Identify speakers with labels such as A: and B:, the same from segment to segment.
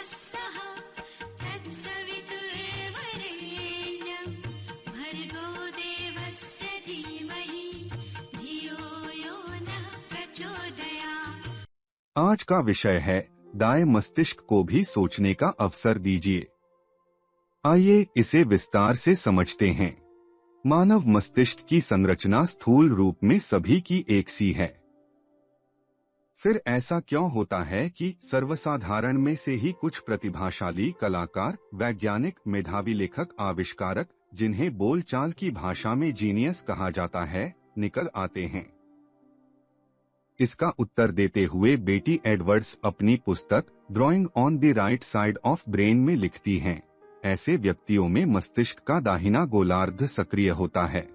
A: स्वः तत्सवितुर्वरेण्यं भर्गो देवस्य धीमहि धियो यो नः प्रचोदयात्।
B: आज का विषय है दाएं मस्तिष्क को भी सोचने का अवसर दीजिए। आइए इसे विस्तार से समझते हैं। मानव मस्तिष्क की संरचना स्थूल रूप में सभी की एक सी है। फिर ऐसा क्यों होता है कि सर्वसाधारण में से ही कुछ प्रतिभाशाली कलाकार, वैज्ञानिक, मेधावी लेखक, आविष्कारक, जिन्हें बोलचाल की भाषा में जीनियस कहा जाता है, निकल आते हैं? इसका उत्तर देते हुए बेटी एडवर्ड्स अपनी पुस्तक drawing on the right side of brain में लिखती हैं, ऐसे व्यक्तियों में मस्तिष्क का दाहिना गोलार्ध सक्रिय होता है।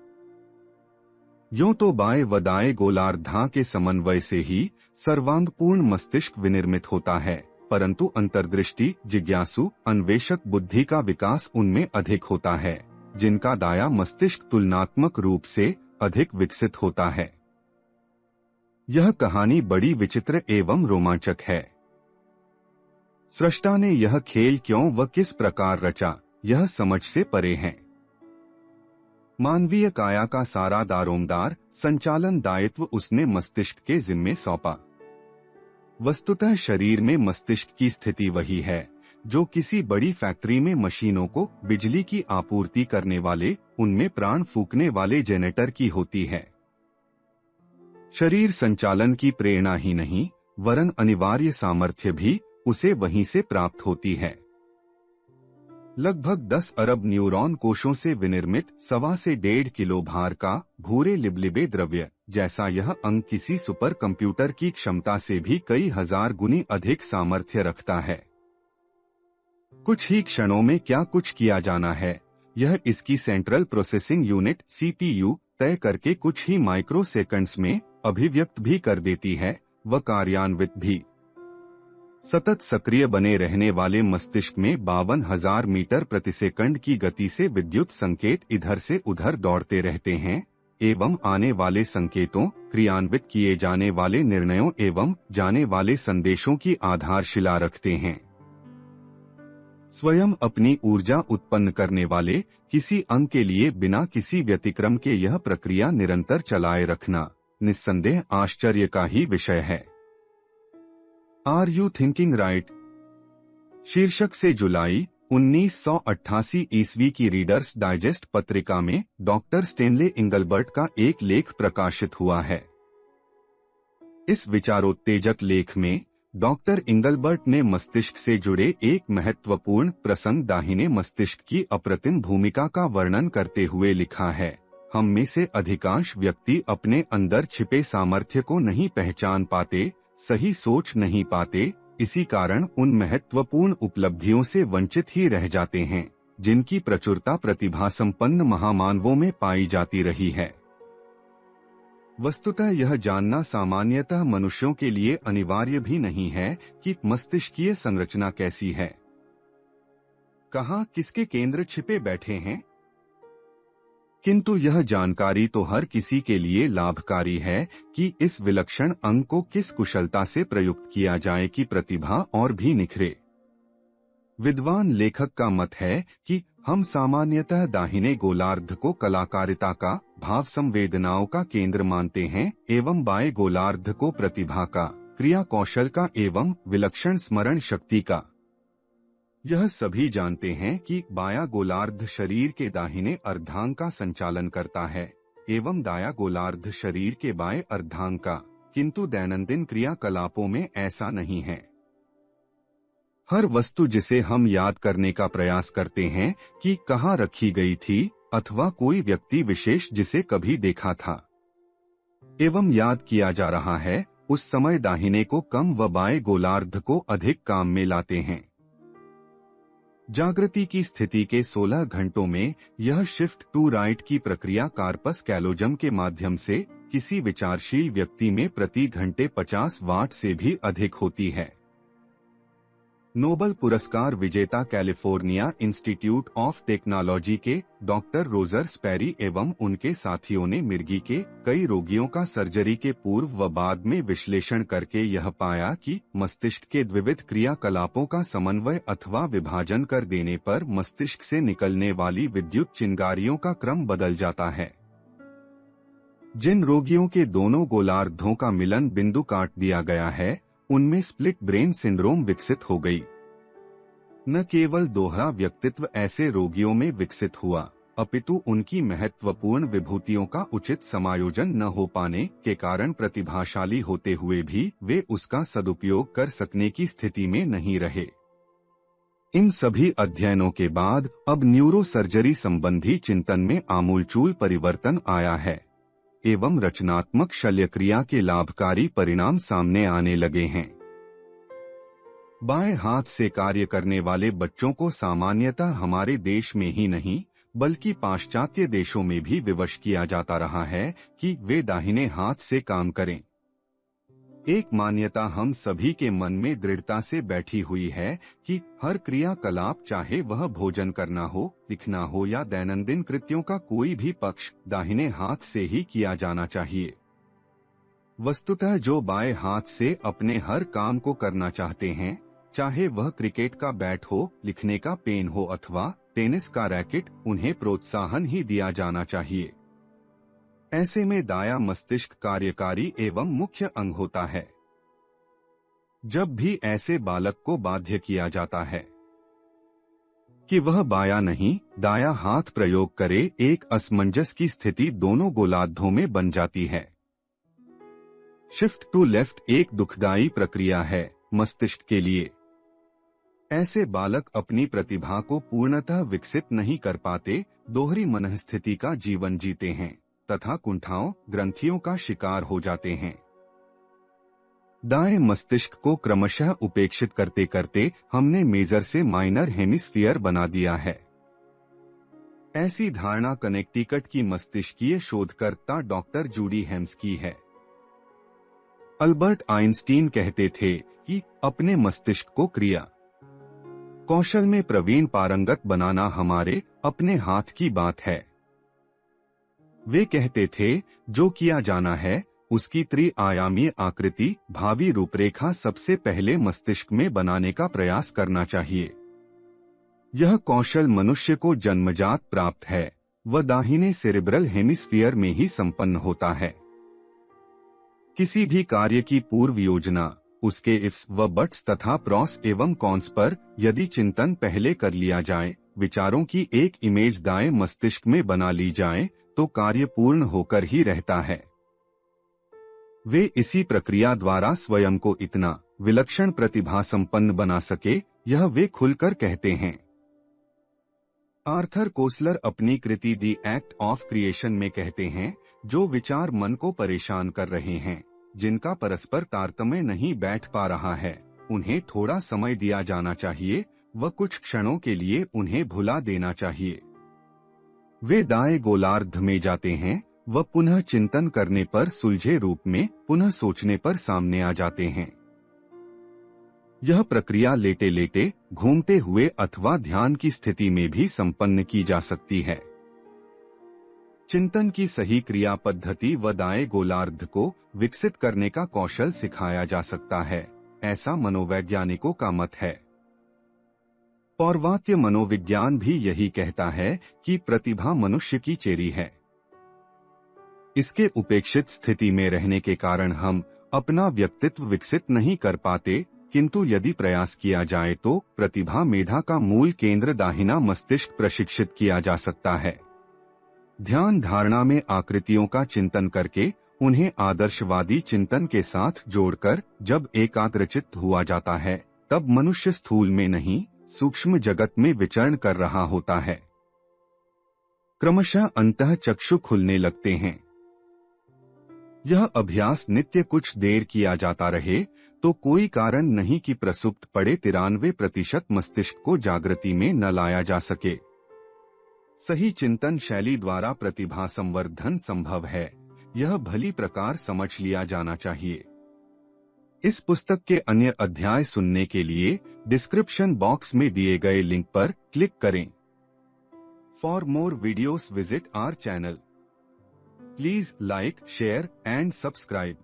B: यूं तो बाएं व दाएं गोलार्धां के समन्वय से ही सर्वांगपूर्ण मस्तिष्क विनिर्मित होता है, परंतु अंतर्दृष्टि, जिज्ञासु, अन्वेषक बुद्धि का विकास उनमें अधिक होता है, जिनका दायां मस्तिष्क तुलनात्मक रूप से अधिक विकसित होता है। यह कहानी बड़ी विचित्र एवं रोमांचक है। सृष्टा ने यह खेल क्यों व किस प्रकार रचा, यह समझ से परे है। मानवीय काया का सारा दारोमदार संचालन दायित्व उसने मस्तिष्क के जिम्मे सौंपा। वस्तुतः शरीर में मस्तिष्क की स्थिति वही है जो किसी बड़ी फैक्ट्री में मशीनों को बिजली की आपूर्ति करने वाले, उनमें प्राण फूंकने वाले जेनरेटर की होती है। शरीर संचालन की प्रेरणा ही नहीं, वरन अनिवार्य सामर्थ्य भी उसे वहीं से प्राप्त होती है। लगभग 10 अरब न्यूरॉन कोशों से विनिर्मित 1.25 से 1.5 किलो भार का भूरे लिबलिबे द्रव्य जैसा यह अंग किसी सुपर कंप्यूटर की क्षमता से भी कई हजार गुनी अधिक सामर्थ्य रखता है। कुछ ही क्षणों में क्या कुछ किया जाना है, यह इसकी सेंट्रल प्रोसेसिंग यूनिट CPU तय करके कुछ ही माइक्रो सेकंड्स में अभिव्यक्त भी कर देती है व कार्यान्वित भी। सतत सक्रिय बने रहने वाले मस्तिष्क में 52,000 मीटर प्रति सेकंड की गति से विद्युत संकेत इधर से उधर दौड़ते रहते हैं एवं आने वाले संकेतों, क्रियान्वित किए जाने वाले निर्णयों एवं जाने वाले संदेशों की आधारशिला रखते हैं। स्वयं अपनी ऊर्जा उत्पन्न करने वाले किसी अंग के लिए बिना किसी व्यतिक्रम के यह प्रक्रिया निरंतर चलाए रखना निस्संदेह आश्चर्य का ही विषय है। आर यू थिंकिंग राइट शीर्षक से जुलाई 1988 ईस्वी की रीडर्स डाइजेस्ट पत्रिका में डॉक्टर स्टेनले इंगलबर्ट का एक लेख प्रकाशित हुआ है। इस विचारोत्तेजक लेख में डॉक्टर इंगलबर्ट ने मस्तिष्क से जुड़े एक महत्वपूर्ण प्रसंग दाहिने मस्तिष्क की अप्रतिम भूमिका का वर्णन करते हुए लिखा है, हम में से अधिकांश व्यक्ति अपने अंदर छिपे सामर्थ्य को नहीं पहचान पाते, सही सोच नहीं पाते, इसी कारण उन महत्वपूर्ण उपलब्धियों से वंचित ही रह जाते हैं जिनकी प्रचुरता प्रतिभा संपन्न महामानवों में पाई जाती रही है। वस्तुतः यह जानना सामान्यतः मनुष्यों के लिए अनिवार्य भी नहीं है कि मस्तिष्कीय संरचना कैसी है, कहाँ किसके केंद्र छिपे बैठे हैं, किंतु यह जानकारी तो हर किसी के लिए लाभकारी है कि इस विलक्षण अंग को किस कुशलता से प्रयुक्त किया जाए कि प्रतिभा और भी निखरे। विद्वान लेखक का मत है कि हम सामान्यतः दाहिने गोलार्ध को कलाकारिता का, भाव संवेदनाओं का केंद्र मानते हैं एवं बाएं गोलार्ध को प्रतिभा का, क्रिया कौशल का एवं विलक्षण स्मरण शक्ति का। यह सभी जानते हैं कि बायां गोलार्ध शरीर के दाहिने अर्धांग का संचालन करता है एवं दायां गोलार्ध शरीर के बाएं अर्धांग का, किंतु दैनंदिन क्रियाकलापों में ऐसा नहीं है। हर वस्तु जिसे हम याद करने का प्रयास करते हैं कि कहाँ रखी गई थी, अथवा कोई व्यक्ति विशेष जिसे कभी देखा था एवं याद किया जा रहा है, उस समय दाहिने को कम व बाएं गोलार्ध को अधिक काम में लाते हैं। जागृति की स्थिति के 16 घंटों में यह शिफ्ट टू राइट की प्रक्रिया कार्पस कैलोजम के माध्यम से किसी विचारशील व्यक्ति में प्रति घंटे 50 वाट से भी अधिक होती है। नोबल पुरस्कार विजेता कैलिफोर्निया इंस्टीट्यूट ऑफ टेक्नोलॉजी के डॉक्टर रोजर स्पैरी एवं उनके साथियों ने मिर्गी के कई रोगियों का सर्जरी के पूर्व व बाद में विश्लेषण करके यह पाया कि मस्तिष्क के विविध क्रियाकलापों का समन्वय अथवा विभाजन कर देने पर मस्तिष्क से निकलने वाली विद्युत चिंगारियों का क्रम बदल जाता है। जिन रोगियों के दोनों गोलार्धों का मिलन बिंदु काट दिया गया है, उनमें स्प्लिट ब्रेन सिंड्रोम विकसित हो गई। न केवल दोहरा व्यक्तित्व ऐसे रोगियों में विकसित हुआ, अपितु उनकी महत्वपूर्ण विभूतियों का उचित समायोजन न हो पाने के कारण प्रतिभाशाली होते हुए भी वे उसका सदुपयोग कर सकने की स्थिति में नहीं रहे। इन सभी अध्ययनों के बाद अब न्यूरोसर्जरी संबंधी चिंतन में आमूलचूल परिवर्तन आया है एवं रचनात्मक शल्यक्रिया के लाभकारी परिणाम सामने आने लगे हैं। बाएं हाथ से कार्य करने वाले बच्चों को सामान्यतः हमारे देश में ही नहीं बल्कि पाश्चात्य देशों में भी विवश किया जाता रहा है कि वे दाहिने हाथ से काम करें। एक मान्यता हम सभी के मन में दृढ़ता से बैठी हुई है कि हर क्रियाकलाप, चाहे वह भोजन करना हो, लिखना हो या दैनंदिन कृत्यों का कोई भी पक्ष, दाहिने हाथ से ही किया जाना चाहिए। वस्तुतः जो बाएं हाथ से अपने हर काम को करना चाहते हैं, चाहे वह क्रिकेट का बैट हो, लिखने का पेन हो अथवा टेनिस का रैकेट, उन्हें प्रोत्साहन ही दिया जाना चाहिए। ऐसे में दायां मस्तिष्क कार्यकारी एवं मुख्य अंग होता है। जब भी ऐसे बालक को बाध्य किया जाता है कि वह बायां नहीं दायां हाथ प्रयोग करे, एक असमंजस की स्थिति दोनों गोलार्धों में बन जाती है। शिफ्ट टू लेफ्ट एक दुखदायी प्रक्रिया है मस्तिष्क के लिए। ऐसे बालक अपनी प्रतिभा को पूर्णतः विकसित नहीं कर पाते, दोहरी मनःस्थिति का जीवन जीते हैं तथा कुंठाओं, ग्रंथियों का शिकार हो जाते हैं। दाएं मस्तिष्क को क्रमशः उपेक्षित करते करते हमने मेजर से माइनर हेमिस्फीयर बना दिया है। ऐसी धारणा कनेक्टिकट की मस्तिष्कीय शोधकर्ता डॉक्टर जूडी हेम्स की है। अल्बर्ट आइंस्टीन कहते थे कि अपने मस्तिष्क को क्रिया कौशल में प्रवीण पारंगत बनाना हमारे अपने हाथ की बात है। वे कहते थे, जो किया जाना है उसकी त्रिआयामीय आकृति, भावी रूपरेखा सबसे पहले मस्तिष्क में बनाने का प्रयास करना चाहिए। यह कौशल मनुष्य को जन्मजात प्राप्त है, वह दाहिने सेरेब्रल हेमिस्फीयर में ही संपन्न होता है। किसी भी कार्य की पूर्व योजना, उसके इफ्स व बट्स तथा प्रॉस एवं कॉन्स पर यदि चिंतन पहले कर लिया जाए, विचारों की एक इमेज दाएं मस्तिष्क में बना ली जाए, तो कार्य पूर्ण होकर ही रहता है। वे इसी प्रक्रिया द्वारा स्वयं को इतना विलक्षण प्रतिभा संपन्न बना सके, यह वे खुलकर कहते हैं। आर्थर कोसलर अपनी कृति द एक्ट ऑफ क्रिएशन में कहते हैं, जो विचार मन को परेशान कर रहे हैं, जिनका परस्पर तारतम्य नहीं बैठ पा रहा है, उन्हें थोड़ा समय दिया जाना चाहिए व कुछ क्षणों के लिए उन्हें भुला देना चाहिए। वे दाएं गोलार्ध में जाते हैं व पुनः चिंतन करने पर सुलझे रूप में पुनः सोचने पर सामने आ जाते हैं। यह प्रक्रिया लेटे लेटे, घूमते हुए अथवा ध्यान की स्थिति में भी संपन्न की जा सकती है। चिंतन की सही क्रिया पद्धति व दाएं गोलार्ध को विकसित करने का कौशल सिखाया जा सकता है, ऐसा मनोवैज्ञानिकों का मत है। पौर्वात्य मनोविज्ञान भी यही कहता है कि प्रतिभा मनुष्य की चेरी है। इसके उपेक्षित स्थिति में रहने के कारण हम अपना व्यक्तित्व विकसित नहीं कर पाते, किंतु यदि प्रयास किया जाए तो प्रतिभा मेधा का मूल केंद्र दाहिना मस्तिष्क प्रशिक्षित किया जा सकता है। ध्यान धारणा में आकृतियों का चिंतन करके उन्हें आदर्शवादी चिंतन के साथ जोड़कर जब एकाग्रचित्त हुआ जाता है, तब मनुष्य स्थूल में नहीं सूक्ष्म जगत में विचरण कर रहा होता है। क्रमशः अंतः चक्षु खुलने लगते हैं। यह अभ्यास नित्य कुछ देर किया जाता रहे तो कोई कारण नहीं कि प्रसुप्त पड़े 93% मस्तिष्क को जागृति में न लाया जा सके। सही चिंतन शैली द्वारा प्रतिभा संवर्धन संभव है, यह भली प्रकार समझ लिया जाना चाहिए। इस पुस्तक के अन्य अध्याय सुनने के लिए डिस्क्रिप्शन बॉक्स में दिए गए लिंक पर क्लिक करें। For more videos visit our channel. Please like, share and subscribe.